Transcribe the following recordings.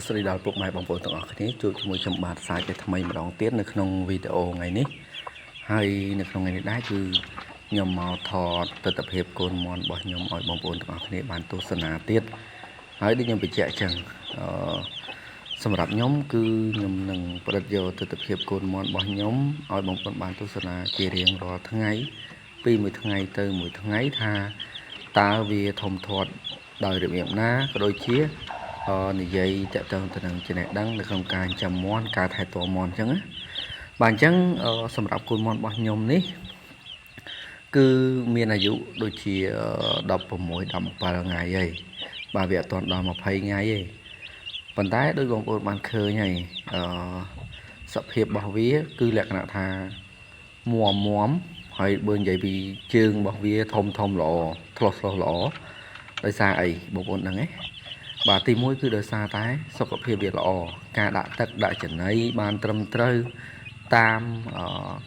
ស្ដីដល់ពុកម៉ែបងប្អូនទាំងអស់គ្នាជួបជាមួយខ្ញុំបាទសាយជាថ្មីម្ដងទៀតនៅក្នុងវីដេអូថ្ងៃនេះហើយនៅក្នុងថ្ងៃនេះដែរគឺខ្ញុំមកថតទស្សនភាពកូនមន់របស់ខ្ញុំឲ្យបងប្អូនទាំងអស់គ្នាបានទស្សនាទៀតហើយដូចខ្ញុំបញ្ជាក់ចឹងសម្រាប់ខ្ញុំគឺខ្ញុំនឹងប្រឌិតយកទស្សនភាពកូនមន់របស់ខ្ញុំឲ្យបងប្អូនបានទស្សនាជារៀងរាល់ថ្ងៃពីមួយថ្ងៃទៅមួយថ្ងៃថាតើវាធំធាត់ដោយរបៀបណាក៏ដូចជានិយាយតទៅនឹងចំណេះដឹងនៅក្នុងការចាំមន់ការថែទាំមន់អញ្ចឹងណាបាទអញ្ចឹងសម្រាប់កូនមន់របស់ខ្ញុំនេះគឺមានអាយុដូចជា16 17ថ្ងៃហើយបាទវាអត់ទាន់ដល់20ថ្ងៃទេប៉ុន្តែដោយបងប្អូនបានឃើញហើយសភាពរបស់វាគឺលក្ខណៈថាមាំហើយបើនិយាយពីជើងរបស់វាធំល្អធ្លោះល្អដោយសារអីបងប្អូនដឹងទេបាទទី1គឺដោយសារតែសុខភាពវាល្អការដាក់ទឹកដាក់ចំណីបានត្រឹមត្រូវតាម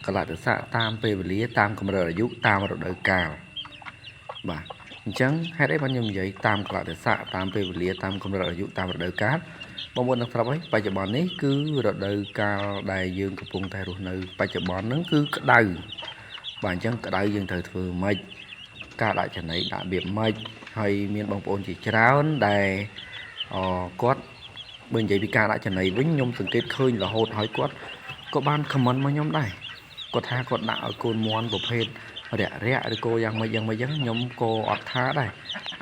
កលៈទេសៈតាមពេលវេលាតាមកម្រិតអាយុតាមរដូវកាលបាទអញ្ចឹងហេតុអីបានខ្ញុំនិយាយតាមកលៈទេសៈតាមពេលវេលាតាមកម្រិតអាយុតាមរដូវកាលបងប្អូននឹងស្រាប់ហើយបច្ចុប្បន្ននេះគឺរដូវកាលដែលយើងកំពុងតែរស់នៅបច្ចុប្បន្នហ្នឹងគឺក្តៅបាទអញ្ចឹងក្តៅយើងត្រូវធ្វើម៉េចការដាក់ចំណីដាក់វាម៉េចហើយមានបងប្អូនជាច្រើនដែលគាត់បើនិយាយពីការដាក់ចំណីវិញខ្ញុំសង្កេតឃើញរហូតហើយគាត់ក៏បានខមមិនមកខ្ញុំដែរគាត់ថាគាត់ដាក់ឲ្យកូនមន់ប្រភេទរាក់ឬក៏យ៉ាងម៉េចខ្ញុំក៏អត់ថាដែរ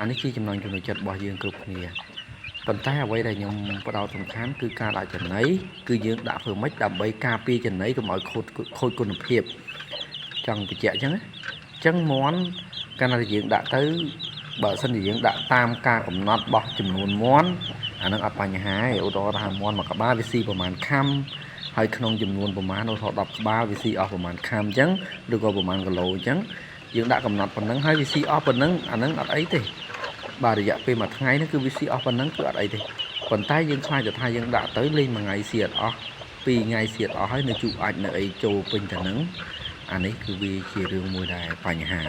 អានេះជាចំណងចំណុចចិត្តរបស់យើងគ្រប់គ្នាប៉ុន្តែអ្វីដែលខ្ញុំបដោតសំខាន់គឺការដាក់ចំណីគឺយើងដាក់ធ្វើម៉េចដើម្បីការពារចំណីកុំឲ្យខូចគុណភាពចង់បញ្ជាក់អញ្ចឹងមន់កាលណាយើងដាក់ទៅបើសិនជាយើងដាក់តាមការកំណត់របស់ចំនួនមន់អានឹងអត់បញ្ហាទេឧទាហរណ៍ថាមន់មួយក្បាលវាស៊ីប្រហែលខាំហើយក្នុងចំនួនប្រហែលឧទាហរណ៍10ក្បាលវាស៊ីអស់ប្រហែលខាំអញ្ចឹងឬក៏ប្រហែលគីឡូអញ្ចឹងយើងដាក់កំណត់ប៉ុណ្ណឹងហើយវាស៊ីអស់ប៉ុណ្ណឹងអានឹងអត់អីទេបាទរយៈពេលមួយថ្ងៃនេះគឺវាស៊ីអស់ប៉ុណ្ណឹងគឺអត់អីទេប៉ុន្តែយើងខ្លាចថាយើងដាក់ទៅលេងមួយថ្ងៃស៊ីអត់អស់2ថ្ងៃស៊ីអត់អស់ហើយនៅជូរអាចនៅអីចូលពេញទៅនឹងអានេះគឺវាជារឿងមួយដែលបញ្ហា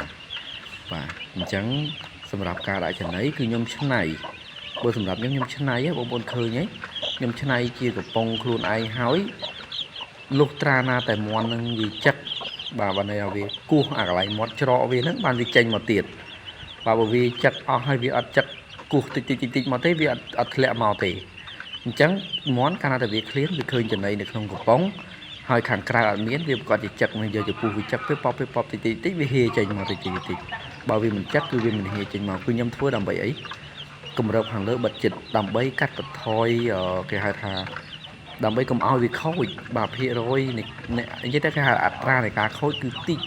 បាទអញ្ចឹងសម្រាប់ការដាក់ចំណីគឺខ្ញុំច្នៃបើសម្រាប់ខ្ញុំច្នៃបងប្អូនឃើញទេខ្ញុំច្នៃជាកំប៉ុងខ្លួនឯងហើយលុះត្រាណាតែមន់នឹងវាចឹកបាទបើនៅវាគោះអាកន្លែងមាត់ច្រកវាហ្នឹងបានវាចេញមកទៀតបាទបើវាចឹកអស់ហើយវាអត់ចឹកគោះតិចមកទេវាអត់ធ្លាក់មកទេអញ្ចឹងមន់កាលណាតែវាឃ្លានវាឃើញចំណីនៅក្នុងកំប៉ុងហើយខាងក្រៅអត់មានវាប្រកាសជាចឹកនឹងយកទៅពុះវាចឹកទៅប៉បតិចវាហៀចេញមកតិចបើវាមិនចឹកគឺវាមិនហៀចេញមកគឺខ្ញុំធ្វើដើម្បីអីគម្របខាងលើបិទចិត្តដើម្បីកាត់បន្ថយគេហៅថាដើម្បីកុំឲ្យវាខូចបាទភាគរយនិយាយទៅគេហៅអត្រានៃការខូចគឺតិច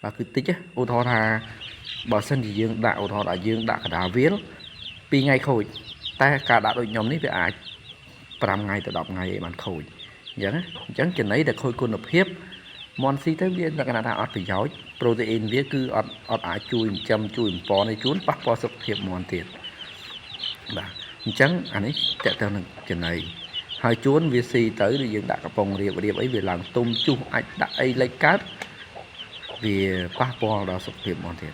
បាទគឺតិចឧទាហរណ៍ថាបើសិនជាយើងដាក់ឧទាហរណ៍ថាយើងដាក់កណ្ដាលវាល2ថ្ងៃខូចតែការដាក់ដូចខ្ញុំនេះវាអាច5ថ្ងៃទៅ10ថ្ងៃឯងបានខូចអញ្ចឹងចំណីដែលខូចគុណភាពមន់ស៊ីទៅវាលក្ខណៈថាអត់ប្រយោជន៍ប្រូតេអ៊ីនវាគឺអត់អាចជួយចិញ្ចឹមជួយបំពន់ឲ្យជួនប៉ះពាល់សុខភាពមន់ទៀតបាទអញ្ចឹងអានេះតើទៅនឹងចំណីហើយជួនវាស៊ីទៅដូចយើងដាក់កំប៉ុងរៀបអីវាឡើងទុំជុះអាចដាក់អីលិចកើតវាប៉ះពាល់ដល់សុខភាពមន់ទៀត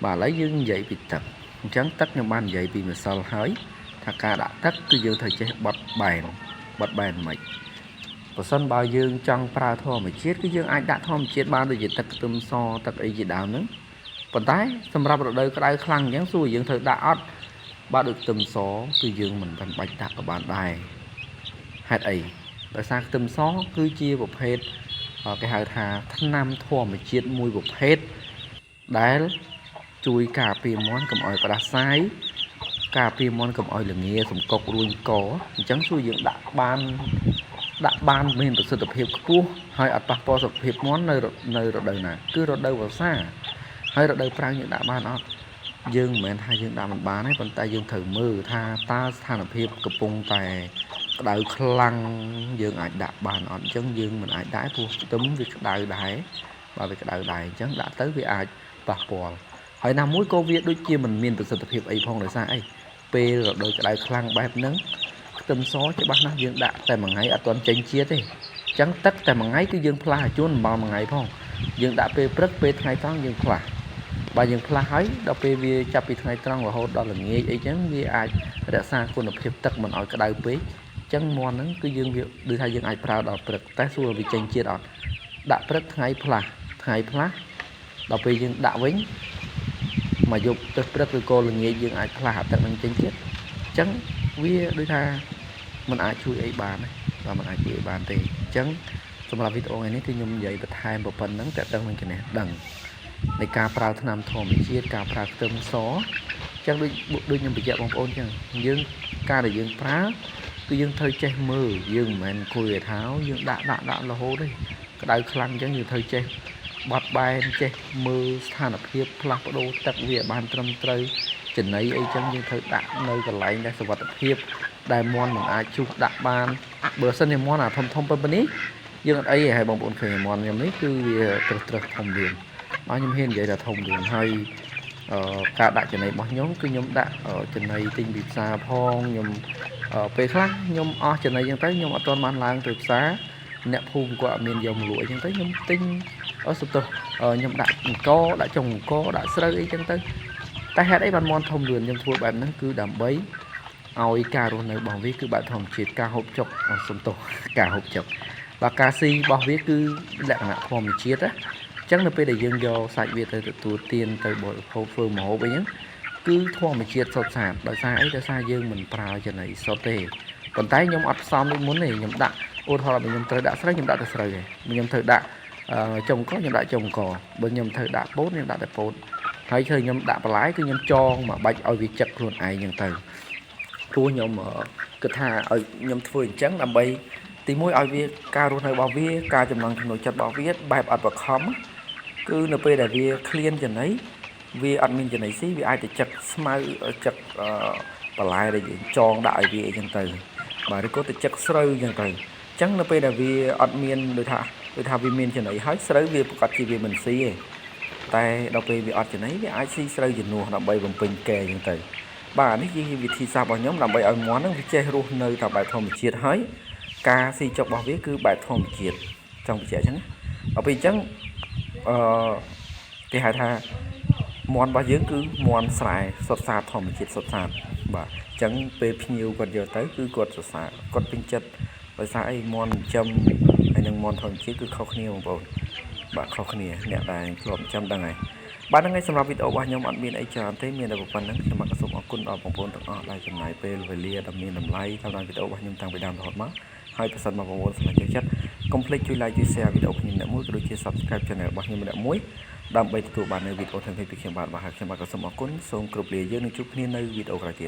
បាទឥឡូវយើងនិយាយពីទឹកអញ្ចឹងទឹកខ្ញុំបាននិយាយពីម្សិលហើយថាការដាក់ទឹកគឺយើងត្រូវចេះបត់បែនមិនបើសិនបើយើងចង់ប្រើធម្មជាតិគឺយើងអាចដាក់ធម្មជាតិបានដូចជាទឹកខ្ទឹមសទឹកអីជាដើមហ្នឹងប៉ុន្តែសម្រាប់រដូវក្តៅខ្លាំងអញ្ចឹងសួរយើងត្រូវដាក់អត់បាទដូចខ្ទឹមសគឺយើងមិនបាច់ដាក់ក៏បានដែរហេតុអីដោយសារខ្ទឹមសគឺជាប្រភេទគេហៅថាថ្នាំធម្មជាតិមួយប្រភេទដែលជួយការពារមន់កុំឲ្យផ្ដាសាយការពារមន់កុំឲ្យល្ងាសំកុករួញកអញ្ចឹងសួរយើងដាក់បានមានប្រសិទ្ធភាពខ្ពស់ហើយអត់ប៉ះពាល់សុខភាពមន់នៅរដូវណាគឺរដូវវស្សាហើយរដូវប្រាំងយើងដាក់បានអត់យើងមិនមែនថាយើងដាក់មិនបានទេប៉ុន្តែយើងត្រូវមើលថាតើស្ថានភាពកំពុងតែក្តៅខ្លាំងយើងអាចដាក់បានអត់អញ្ចឹងយើងមិនអាចដាក់ព្រោះខ្ទឹមវាក្តៅដែរបើវាក្តៅដែរអញ្ចឹងដាក់ទៅវាអាចប៉ះពាល់ហើយណាមួយក៏វាដូចជាមិនមានប្រសិទ្ធភាពអីផងដោយសារអីពេលរដូវក្តៅខ្លាំងបែបហ្នឹងខ្ទឹមសច្បាស់ណាស់យើងដាក់តែមួយថ្ងៃអត់ទាន់ចេញជាតិទេអញ្ចឹងទឹកតែមួយថ្ងៃគឺយើងផ្លាស់ជួនអំបល់មួយថ្ងៃផងយើងដាក់ពេលព្រឹកពេលថ្ងៃត្រង់យើងផ្លាស់ បើយើងផ្លាស់ហើយដល់ពេលវាចាប់ពីថ្ងៃត្រង់រហូតដល់ល្ងាចអីចឹងវាអាចរក្សាគុណភាពទឹកមិនឲ្យក្តៅពេកចឹងមាន់ហ្នឹងគឺយើងវាដូចថាយើងអាចប្រើដល់ព្រឹកតែសួរវាចេញជាតិអត់ដាក់ព្រឹកថ្ងៃផ្លាស់ដល់ពេលយើងដាក់វិញមកយប់ទឹកព្រឹកឬក៏ល្ងាចយើងអាចផ្លាស់អាទឹកហ្នឹងចេញទៀតចឹងវាដូចថាมันអាចជួយអីបានទេបាទมันអាចជួយអីបានទេចឹងសម្រាប់វីដេអូថ្ងៃនេះគឺខ្ញុំនិយាយបន្ថែមប៉ុណ្្នឹងតែដឹងនឹងចំណេះដឹងនៃការប្រើថ្នាំធម្មជាតិការប្រើខ្ទឹមសចឹងដូចខ្ញុំបញ្ជាក់បងប្អូនចឹងយើងការដែលយើងប្រើគឺយើងត្រូវចេះមើលយើងមិនមែនអង្គុយឲ្យថាយើងដាក់រហូតទេក្តៅខ្លាំងចឹងយើងត្រូវចេះបត់បែនចេះមើលស្ថានភាពផ្លាស់ប្ដូរទឹកវាឲ្យបានត្រឹមត្រូវចំណីអីចឹងយើងត្រូវដាក់នៅកន្លែងដែលសុវត្ថិភាពដែលមាន់មិនអាចជុះដាក់បានបើសិនជាមាន់អាធំប៉ុណ្នេះយើងអត់អីទេហើយបងប្អូនឃើញមាន់ខ្ញុំនេះគឺវាត្រឹសធំលឿនបាទខ្ញុំហ៊ាននិយាយថាធំលឿនហើយការដាក់ចំណីរបស់ខ្ញុំគឺខ្ញុំដាក់ចំណីទិញពីផ្សារផងខ្ញុំពេលខ្លះខ្ញុំអស់ចំណីចឹងទៅខ្ញុំអត់ទាន់បានឡើងទៅផ្សារអ្នកភូមិគាត់អត់មានយកមកលក់អីចឹងទៅខ្ញុំទិញសុទ្ធខ្ញុំដាក់អង្គដាក់ចុងអង្គដាក់ស្រូវអីចឹងទៅតែហេតុអីបានមាន់ធំលឿនខ្ញុំធ្វើបែបហ្នឹងគឺដើម្បីឲ្យការរស់នៅរបស់វាគឺបែបធម្មជាតិការហូបចុកការហូបចុកបាទការស៊ីរបស់វាគឺលក្ខណៈធម្មជាតិណាអញ្ចឹងនៅពេលដែលយើងយកសាច់វាទៅទទួលទានទៅបរិភោគធ្វើម្ហូបអីហ្នឹងគឺធម្មជាតិសុទ្ធសាធដោយសារអីដោយសារយើងមិនប្រើចំណីសុទ្ធទេប៉ុន្តែខ្ញុំអត់ផ្សំដូចមុនទេខ្ញុំដាក់ឧទាហរណ៍បើខ្ញុំត្រូវដាក់ស្រូវខ្ញុំដាក់តែស្រូវទេខ្ញុំត្រូវដាក់ចុងអង្គខ្ញុំដាក់ចុងអង្គបើខ្ញុំត្រូវដាក់ពោតខ្ញុំដាក់តែពោតហើយឃើញខ្ញុំដាក់បន្លែគឺខ្ញុំចងមកបាច់ឲ្យវាចឹកខ្លួនឯងចឹងទៅព្រោះខ្ញុំគិតថាឲ្យខ្ញុំធ្វើអញ្ចឹងដើម្បីទីមួយឲ្យវាការរស់នៅរបស់វាការចំណងចំណុចចិត្តរបស់វាបែបអត់បខំគឺនៅពេលដែលវាឃ្លានចំណីវាអត់មានចំណីស៊ីវាអាចទៅចឹកស្មៅចឹកបន្លែដែលយើងចងដាក់ឲ្យវាអីចឹងទៅបាទឬក៏ទៅចឹកស្រូវចឹងទៅអញ្ចឹងនៅពេលដែលវាអត់មានដូចថាវាមានចំណីហើយស្រូវវាប្រកាសជាវាមិនស៊ីទេតែដល់ពេលវាអត់ចំណីវាអាចស៊ីស្រូវជំនួសដើម្បីបំពេញកែចឹងទៅបាទនេះជាវិធីសាស្ត្ររបស់ខ្ញុំដើម្បីឲ្យមាន់ហ្នឹងវាចេះរស់នៅតាមបែបធម្មជាតិហើយការស៊ីចុករបស់វាគឺបែបធម្មជាតិចង់បញ្ជាក់អញ្ចឹងដល់ពេលអញ្ចឹងគេហៅថាមាន់របស់យើងគឺមាន់ស្រែសុទ្ធសាធធម្មជាតិសុទ្ធសាធបាទអញ្ចឹងពេលភ្ញៀវគាត់យកទៅគឺគាត់សរសើរគាត់ពេញចិត្តដោយសារអីមាន់ចិញ្ចឹមហើយនឹងមាន់ធម្មជាតិគឺខុសគ្នាបងប្អូនបាទខុសគ្នាអ្នកដែលធ្លាប់ចិញ្ចឹមដឹងហើយបាទហ្នឹងហើយសម្រាប់វីដេអូរបស់ខ្ញុំអត់មានអីច្រើនទេមានតែប៉ុណ្្នឹងខ្ញុំបាទសូមអរគុណដល់បងប្អូនទាំងអស់ដែលចំណាយពេលវេលាដ៏មានតម្លៃតាមដានវីដេអូរបស់ខ្ញុំតាំងពីដើមរហូតមកហើយប្រសិនមកបងប្អូនសម្រាប់ចូលចិត្តកុំភ្លេចជួយ like ជួយ share វីដេអូខ្ញុំអ្នកមួយក៏ដូចជា subscribe channel របស់ខ្ញុំអ្នកមួយដើម្បីទទួលបាននូវវីដេអូថ្មីៗពីខ្ញុំបាទហើយខ្ញុំបាទក៏សូមអរគុណសូមគ្រប់លាយើងនឹងជួបគ្នានៅវីដេអូក្រោយទៀត